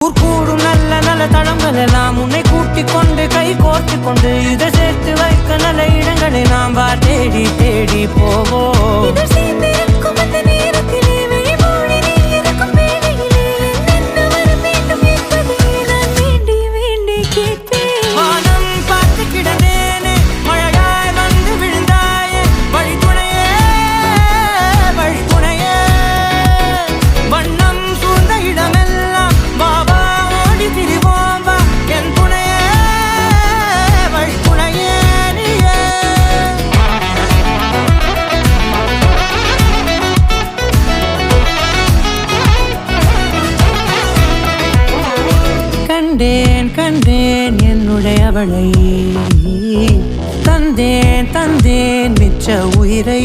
கூடும் நல்ல நல்ல தளங்கள் எல்லாம் உன்னை கூட்டிக் கொண்டு கை கோர்த்து கொண்டு இதை சேர்த்து வைக்க நல்ல இடங்களை நாம் தேடி தேடி போவோம். கண்டேன் கண்டேன் என்னுடையவளை, தந்தேன் தந்தேன் மிச்ச உயிரை.